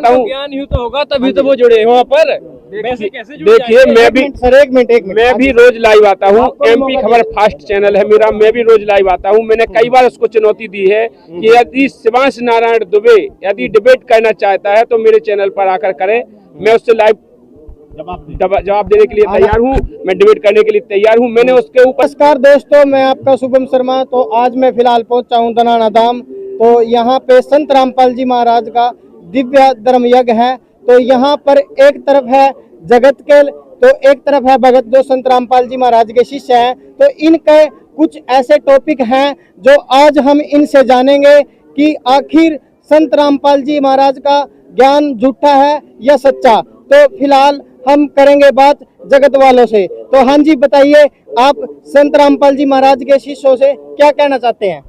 सकता हूँ। ज्ञान यूं तो होगा तभी तो वो जुड़े वहाँ पर, वैसे कैसे जुड़ देखिए जाएंगे? मैं भी सर एक मिनट मैं भी रोज लाइव आता हूँ। एमपी खबर फास्ट चैनल है मेरा, मैं भी रोज लाइव आता हूँ। मैंने कई बार उसको चुनौती दी है कि यदि शिवांश नारायण दुबे यदि डिबेट करना चाहता है तो मेरे चैनल पर आकर करे, मैं उससे लाइव जवाब देने के लिए तैयार हूँ, मैं डिबेट करने के लिए तैयार हूँ। मैंने उसके ऊपर नमस्कार दोस्तों, मैं आपका शुभम शर्मा। तो आज मैं फिलहाल पहुंचा हूं दनाना धाम। तो यहाँ पे संत रामपाल जी महाराज का दिव्य धर्म यज्ञ है। तो यहाँ पर एक तरफ है जगत के, तो एक तरफ है भगत जो संत रामपाल जी महाराज के शिष्य हैं। तो इनके कुछ ऐसे टॉपिक हैं जो आज हम इनसे जानेंगे कि आखिर संत रामपाल जी महाराज का ज्ञान झूठा है या सच्चा। तो फिलहाल हम करेंगे बात जगत वालों से। तो हाँ जी, बताइए आप संत रामपाल जी महाराज के शिष्यों से क्या कहना चाहते हैं?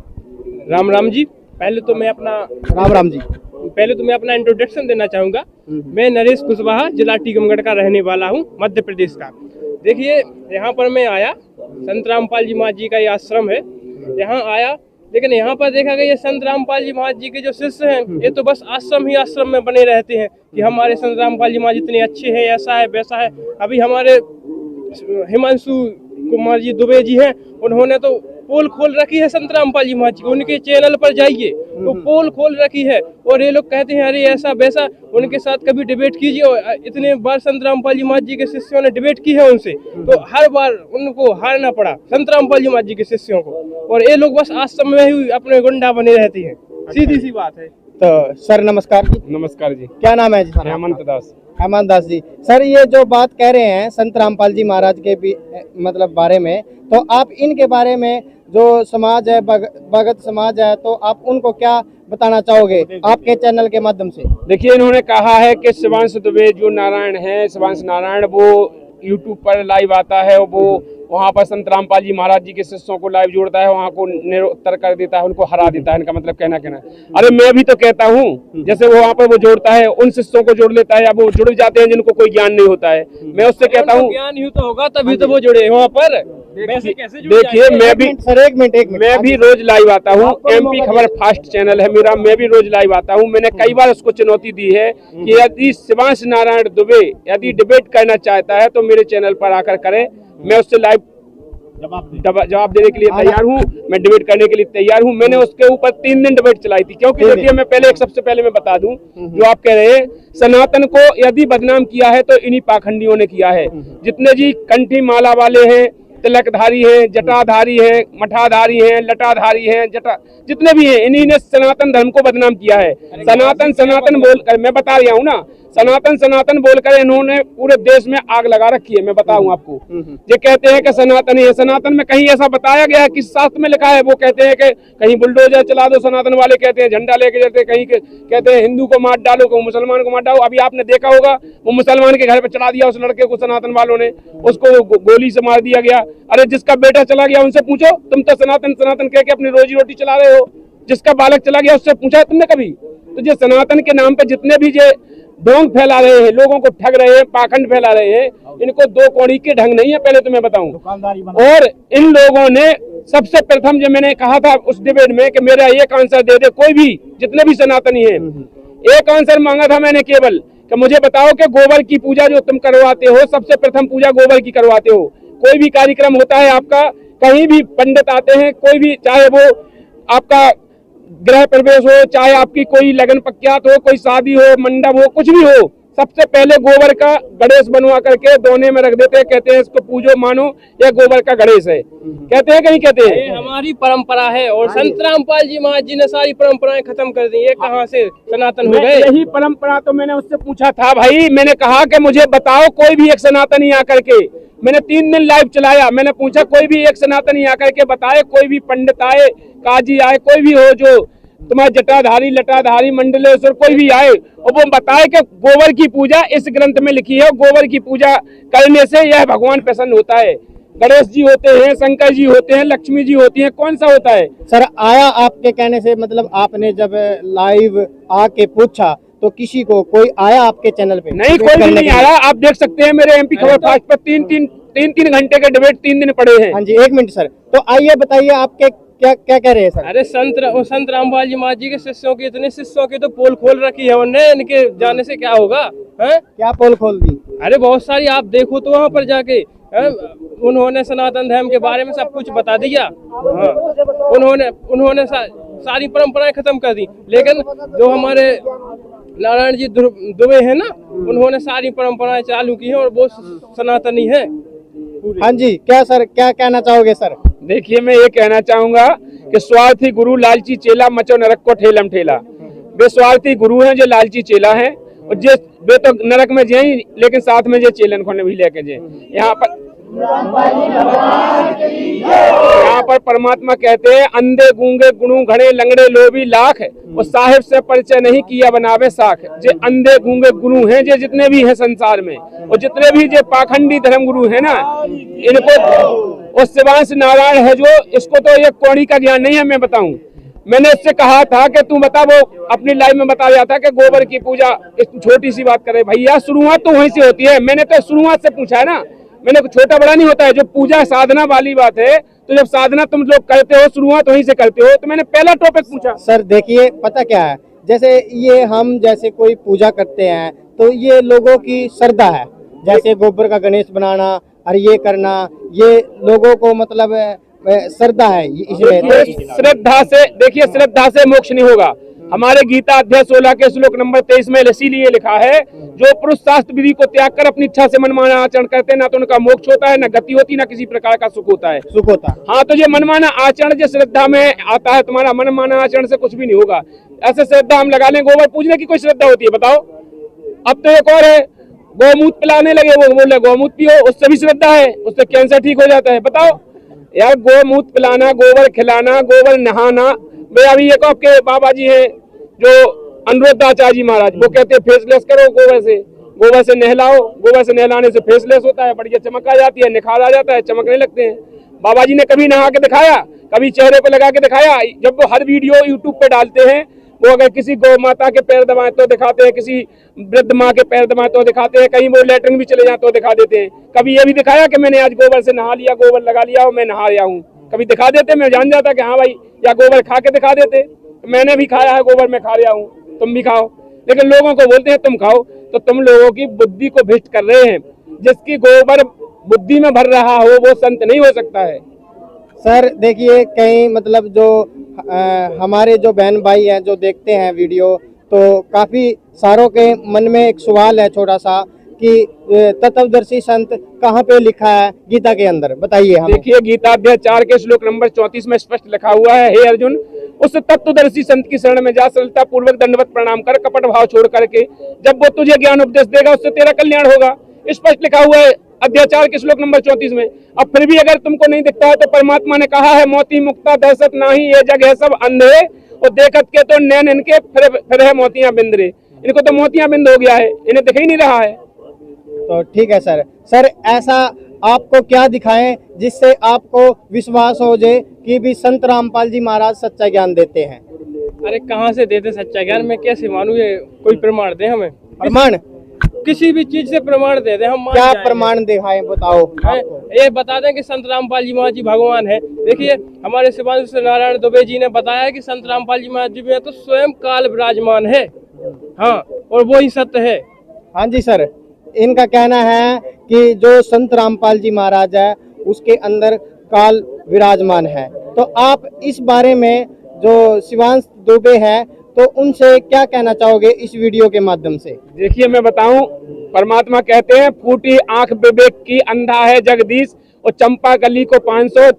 राम राम जी। पहले तो मैं अपना इंट्रोडक्शन देना चाहूँगा। मैं नरेश कुशवाहा, जिला टीकमगढ़ का रहने वाला हूँ, मध्य प्रदेश का। देखिए यहाँ पर मैं आया, संत रामपाल जी महाराज जी का ये आश्रम है, यहाँ आया। लेकिन यहाँ पर देखा गया ये संत रामपाल जी महाराज जी के जो शिष्य हैं ये तो बस आश्रम में बने रहते हैं कि हमारे संत रामपाल जी महाराज इतने अच्छे हैं, ऐसा है वैसा है। अभी हमारे हिमांशु कुमार जी दुबे जी हैं, उन्होंने तो पोल खोल रखी है संत रामपाल जी महाराज जी, उनके चैनल पर जाइए तो पोल खोल रखी है और ये लोग कहते हैं अरे ऐसा वैसा। उनके साथ कभी डिबेट कीजिए, और इतने बार संत रामपाल जी महाराज जी के शिष्यों ने डिबेट की है उनसे, तो हर बार उनको हारना पड़ा संत रामपाल जी महाराज जी के शिष्यों को। और ये लोग बस आश्रम में ही अपने गुंडा बने रहते हैं, सीधी सी बात है। तो सर नमस्कार जी। नमस्कार जी। क्या नाम है जी? हेमंत दास। हेमंत दास जी। सर ये जो बात कह रहे हैं संत रामपाल जी महाराज के भी मतलब बारे में, तो आप इनके बारे में जो समाज है भगत समाज है, तो आप उनको क्या बताना चाहोगे आपके चैनल के माध्यम से? देखिए इन्होंने कहा है कि शिवांश दुबे जो नारायण है, शिवांश नारायण, वो यूट्यूब पर लाइव आता है, वो वहाँ पर संत रामपाल जी महाराज जी के शिष्यों को लाइव जोड़ता है, वहाँ को निरुत्तर कर देता है, उनको हरा देता है। इनका मतलब कहना अरे मैं भी तो कहता हूँ, जैसे वो वहाँ पर वो जोड़ता है उन शिष्यों को जोड़ लेता है, अब वो जुड़ जाते हैं जिनको कोई ज्ञान नहीं होता है। मैं उससे कहता हूँ ज्ञान यूं तो होगा तभी तो वो जुड़े वहाँ पर, वैसे कैसे जुड़ देखिए जाएंगे? मैं भी रोज लाइव आता हूँ। एमपी खबर फास्ट चैनल है मेरा, मैं भी रोज लाइव आता हूँ। मैंने कई बार उसको चुनौती दी है कि यदि शिवांश नारायण दुबे यदि डिबेट करना चाहता है तो मेरे चैनल पर आकर करे, मैं उससे लाइव जवाब देने के लिए तैयार हूँ, मैं डिबेट करने के लिए तैयार हूँ। मैंने उसके ऊपर 3 दिन डिबेट चलाई थी, क्योंकि देखिए मैं पहले सबसे पहले मैं बता दूं, जो आप कह रहे हैं सनातन को यदि बदनाम किया है तो इन्हीं पाखंडियों ने किया है। जितने जी कंठी माला वाले हैं, तिलकधारी हैं, जटाधारी हैं, मठाधारी हैं, लटाधारी हैं, जितने भी हैं, इन्हीं ने सनातन धर्म को बदनाम किया है। सनातन बोलकर, मैं बता रहा हूँ ना, सनातन बोलकर इन्होंने पूरे देश में आग लगा रखी है। मैं बताऊं आपको, ये कहते हैं कि सनातन है, सनातन में कहीं ऐसा बताया गया है, किस शास्त्र में लिखा है? वो कहते हैं कि कहीं बुलडोजर चला दो, सनातन वाले कहते हैं झंडा लेके जाते, कहीं कहते हैं हिंदू को मार डालो, कहीं मुसलमान को मार डालो। अभी आपने देखा होगा वो मुसलमान के घर पे चला दिया उस लड़के को, सनातन वालों ने उसको गोली से मार दिया गया। अरे जिसका बेटा चला गया उनसे पूछो, तुम तो सनातन कह के अपनी रोजी रोटी चला रहे हो। जिसका बालक चला गया उससे पूछा है तुमने कभी? तो जो सनातन के नाम पे जितने भी जो ढोंग फैला रहे हैं, लोगों को ठग रहे हैं, पाखंड फैला रहे हैं, इनको 2 कौड़ी के ढंग नहीं है, पहले तो मैं बताऊं। और इन लोगों ने सबसे प्रथम जो मैंने कहा था उस डिबेट में कि मेरा एक आंसर दे दे कोई भी, जितने भी सनातनी हैं, एक आंसर मांगा था मैंने केवल कि मुझे बताओ कि गोबर की पूजा जो तुम करवाते हो, सबसे प्रथम पूजा गोबर की करवाते हो। कोई भी कार्यक्रम होता है आपका, कहीं भी पंडित आते हैं, कोई भी, चाहे वो आपका गृह प्रवेश हो, चाहे आपकी कोई लगन पक्यात हो, कोई शादी हो, मंडप हो, कुछ भी हो, सबसे पहले गोबर का गणेश बनवा करके दोने में रख देते हैं, कहते हैं इसको पूजो मानो, यह गोबर का गणेश है। कहते हैं कहीं कहते हैं? ये हमारी परंपरा है और संत रामपाल जी महाराज जी ने सारी परंपराएं खत्म कर दी। ये कहाँ से सनातन हो गए? यही परंपरा तो मैंने उससे पूछा था भाई, मैंने कहा कि मुझे बताओ कोई भी एक सनातनी आकर के, मैंने 3 दिन लाइव चलाया, मैंने पूछा कोई भी एक सनातनी आकर के बताए, कोई भी पंडित आए, काजी आए, कोई भी हो जो तुम्हारे जटाधारी, लटाधारी, मंडलेश्वर, कोई भी आए और वो बताए कि गोबर की पूजा इस ग्रंथ में लिखी है, गोबर की पूजा करने से यह भगवान प्रसन्न होता है। गणेश जी होते हैं, शंकर जी होते हैं, लक्ष्मी जी होती हैं, कौन सा होता है? सर आया आपके कहने से, मतलब आपने जब लाइव आके पूछा तो किसी को कोई आया आपके चैनल पे? नहीं, कोई भी नहीं आया। आप देख सकते हैं मेरे एमपी खबर फास्ट पर 3-3 घंटे के डिबेट 3 दिन पड़े हैं। हाँ जी, 1 मिनट सर। तो आइए बताइए आपके क्या क्या कह रहे हैं सर? अरे संत रामपाल जी महाराज जी के शिष्यों की, इतने शिष्यों की तो पोल खोल रखी है उन्होंने, इनके जाने से क्या होगा? हैं? क्या पोल खोल दी? अरे बहुत सारी, आप देखो तो वहाँ पर जाके, हैं? उन्होंने सनातन धर्म के बारे में सब कुछ बता दिया। हाँ, उन्होंने सारी परंपराएं खत्म कर दी। लेकिन जो हमारे नारायण जी दुबे हैं ना, उन्होंने सारी परंपराएं चालू की हैं और वो सनातनी है। हाँ जी, क्या सर, क्या कहना चाहोगे सर? देखिए, मैं ये कहना चाहूंगा कि स्वार्थी गुरु लालची चेला मचो नरक को ठेलम ठेला। वे स्वार्थी गुरु हैं जो लालची चेला हैं, और जे वे तो नरक में जाए लेकिन साथ में जो चेलन को भी लेके जाए। यहाँ पर परमात्मा कहते हैं, अंधे गूंगे गुणु घड़े लंगड़े लोभी लाख, और साहिब से परिचय नहीं किया बनावे साख। जे अंधे गूंगे गुरु हैं, जे जितने भी हैं संसार में, और जितने भी जे पाखंडी धर्म गुरु है ना, इनको, और शिवांश नारायण है जो, इसको तो ये कौड़ी का ज्ञान नहीं है। मैं बताऊं, मैंने इससे कहा था कि तू बता, वो अपनी लाइव में बता रहा था कि गोबर की पूजा, छोटी सी बात करे भैया, शुरुआत तो वहीं से होती है। मैंने तो शुरुआत से पूछा है ना, मैंने छोटा बड़ा नहीं होता है। जो पूजा साधना वाली बात है, तो जब साधना तुम लोग करते हो, शुरुआत वहीं से करते हो, तो मैंने पहला टॉपिक पूछा। सर देखिए, पता क्या है, जैसे ये हम जैसे कोई पूजा करते हैं तो ये लोगों की श्रद्धा है, जैसे गोबर का गणेश बनाना और ये करना, ये लोगों को मतलब श्रद्धा है इसमें। श्रद्धा से, देखिए, श्रद्धा से मोक्ष नहीं होगा। हमारे गीता अध्याय 16 के श्लोक नंबर 23 में इसीलिए लिखा है, जो पुरुष शास्त्र विधि को त्याग कर अपनी इच्छा से मनमाना आचरण करते हैं, ना तो उनका मोक्ष होता है, ना गति होती, ना किसी प्रकार का सुख होता है। हाँ, तो ये मनमाना आचरण जो श्रद्धा में आता है, तुम्हारा मनमाना आचरण से कुछ भी नहीं होगा। ऐसे श्रद्धा हम लगा लें, गोबर पूजने की कोई श्रद्धा होती है बताओ? अब तो एक और है, गौमूत्र पिलाने लगे, वो बोले गौमूत्र पियो, उससे भी श्रद्धा है, उससे कैंसर ठीक हो जाता है। बताओ यार, गौमूत्र पिलाना, गोबर खिलाना, गोबर नहाना। भाई अभी एक आपके बाबा जी हैं जो अनुरुद्धाचार्य जी महाराज, वो कहते हैं फेसलेस करो, गोबर से नहलाओ, गोबर से नहलाने से फेसलेस होता है, बढ़िया चमक आ जाती है, निखार आ जाता है, चमकने लगते हैं। बाबा जी ने कभी नहा के दिखाया, कभी चेहरे पे लगा के दिखाया? जब वो हर वीडियो यूट्यूब पे डालते हैं, वो अगर किसी गौ माता के पैर दबाए तो दिखाते हैं, किसी वृद्ध माँ के पैर दबाए तो दिखाते हैं, कहीं वो लेटरिन भी चले जाए तो दिखा देते हैं। कभी ये भी दिखाया कि मैंने आज गोबर से नहा लिया, गोबर लगा लिया और मैं नहा रहा हूँ? कभी दिखा देते? मैं जान जाता कि हाँ भाई, या गोबर खा के दिखा देते, मैंने भी खाया है गोबर, मैं खा रहा हूँ, तुम भी खाओ। लेकिन लोगों को बोलते हैं तुम खाओ, तो तुम लोगों की बुद्धि को भ्रष्ट कर रहे हैं। जिसकी गोबर बुद्धि में भर रहा हो वो संत नहीं हो सकता है। सर देखिए, कहीं मतलब जो हमारे जो बहन भाई हैं जो देखते हैं वीडियो, तो काफी सारों के मन में एक सवाल है छोटा सा, कि तत्वदर्शी संत कहाँ पे लिखा है गीता के अंदर, बताइए हमें। देखिए, गीता अध्याय 4 के श्लोक नंबर 34 में स्पष्ट लिखा हुआ है, हे अर्जुन, उस तत्वदर्शी संत की शरण में जा, सरलता पूर्वक दंडवत प्रणाम कर, कपट भाव छोड़ करके, जब वो तुझे ज्ञान उपदेश देगा, उससे तेरा कल्याण होगा। स्पष्ट लिखा हुआ है अध्याय 4 के श्लोक नंबर 34 में। अब फिर भी अगर तुमको नहीं दिखता है, तो परमात्मा ने कहा है, मोती मुक्ता दहशत नाही, ये जग है सब अंधे, और देखत के तो नैन इनके फिर है मोतियां बिंदरे। इनको तो मोतियां बिंद हो गया है, इन्हें दिख ही नहीं रहा है। तो ठीक है सर, ऐसा आपको क्या दिखाएं जिससे आपको विश्वास हो जाए कि भी संत रामपाल जी महाराज सच्चा ज्ञान देते हैं? अरे कहाँ से देते सच्चा ज्ञान, मैं कैसे मानूं? ये कोई प्रमाण दे हमें, प्रमाण किसी भी चीज से प्रमाण दे दे, हम क्या प्रमाण दिखाएं, बताओ। ये बता दें कि संत रामपाल जी महाराज जी भगवान है। देखिए, हमारे शिवांश नारायण दुबे जी ने बताया कि संत रामपाल जी महाराज जी में तो स्वयं काल विराजमान है। हाँ, और वो ही सत्य है। हाँ जी सर, इनका कहना है कि जो संत रामपाल जी महाराज है उसके अंदर काल विराजमान है। तो आप इस बारे में जो शिवांश दुबे है, तो उनसे क्या कहना चाहोगे इस वीडियो के माध्यम से? देखिए, मैं बताऊं, परमात्मा कहते हैं, फूटी आंख विवेक की अंधा है जगदीश, और चंपा कली को 500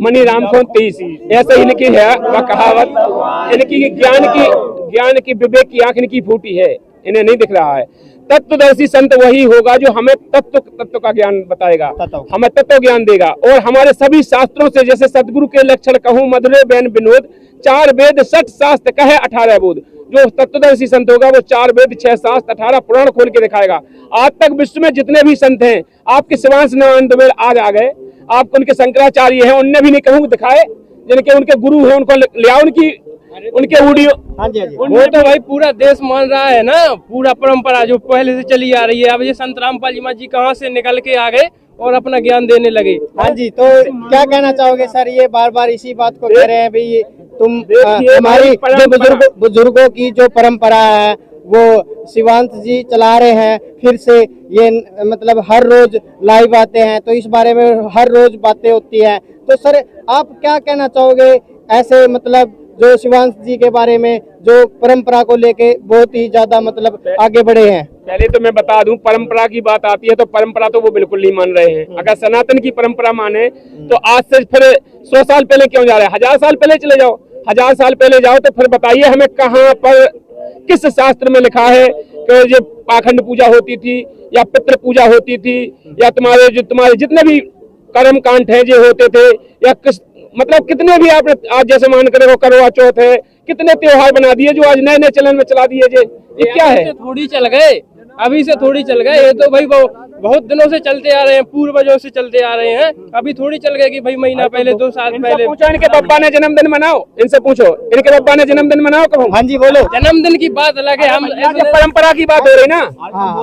मणि राम को 30। ऐसे इनकी है वह कहावत। इनकी ज्ञान की विवेक की आंख इनकी फूटी है, इन्हें नहीं दिख रहा है। तत्वदर्शी संत वही होगा जो हमें तत्व का ज्ञान बताएगा, हमें तत्व ज्ञान देगा। और हमारे सभी शास्त्रों से, जैसे सदगुरु के लक्षण कहूँ मधुरे बैन विनोद, 4 वेद 6 शास्त्र कहे 18 बोध। जो तत्वदर्शी संत होगा वो 4 वेद 6 शास्त्र 18 पुराण खोल के दिखाएगा। आज तक विश्व में जितने भी संत हैं, आपके शिवांश नारायण दुबे आज आ गए, आपको उनके शंकराचार्य हैं, उनने भी नहीं कहूँ दिखाए, जिनके उनके गुरु हैं उनको ले आओ, उनके वीडियो। हाँ जी, हाँ जी। वो तो भाई पूरा देश मान रहा है ना, पूरा परंपरा जो पहले से चली आ रही है। अब ये संत रामपाल जी महाराज जी कहाँ से निकल के आ गए, और अपना ज्ञान देने लगे। हाँ जी, तो क्या कहना चाहोगे सर? ये बार बार इसी बात को कह रहे हैं भाई तुम देखिए, हमारी हमारी जो बुजुर्गों की जो परंपरा है वो शिवांश जी चला रहे हैं। फिर से ये मतलब हर रोज लाइव आते हैं, तो इस बारे में हर रोज बातें होती है। तो सर आप क्या कहना चाहोगे ऐसे मतलब जो शिवांश जी के बारे में जो परंपरा को लेके बहुत ही ज्यादा मतलब आगे बढ़े हैं? पहले तो मैं बता दूं, परंपरा की बात आती है तो परंपरा तो वो बिल्कुल नहीं मान रहे हैं। अगर सनातन की परंपरा माने तो आज से फिर 100 साल पहले क्यों जा रहे हैं? 1000 साल पहले चले जाओ, 1000 साल पहले जाओ तो फिर बताइए हमें कहाँ पर किस शास्त्र में लिखा है कि ये पाखंड पूजा होती थी या पितृ पूजा होती थी या तुम्हारे जितने भी कर्म कांड है जो होते थे, या किस मतलब कितने भी आपने आज जैसे मान कर करवा चौथ है, कितने त्योहार बना दिए जो आज नए नए चलन में चला दिए। ये क्या है? थोड़ी चल गए, अभी से थोड़ी चल गए। ये तो भाई बहुत दिनों से चलते आ रहे हैं, पूर्वजों से चलते आ रहे हैं। अभी थोड़ी चल गए कि भाई महीना पहले 2 साल पहले। पूछो इनके बब्बा ने जन्मदिन मनाओ, इनसे पूछो इनके बब्बा ने जन्मदिन मनाओ कब? हाँ जी बोलो। जन्मदिन की बात अलग है, हम परंपरा की बात हो रही ना।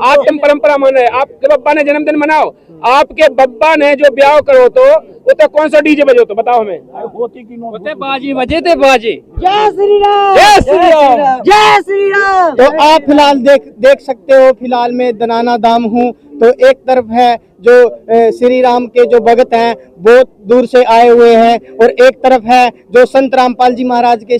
आप तुम परंपरा मान रहे, आपके बब्बा ने जन्मदिन मनाओ। आपके बब्बा ने जो ब्याह करो तो कौन सा डीजे बजो तो बताओ हमें? होते बाजी बजे थे बाजी। जय श्री राम, जय श्री राम, जय श्री राम। तो आप फिलहाल देख सकते हो, फिलहाल मैं दनाना धाम हूँ। तो एक तरफ है जो श्री राम के जो भगत हैं बहुत दूर से आए हुए हैं, और एक तरफ है जो संत रामपाल जी महाराज के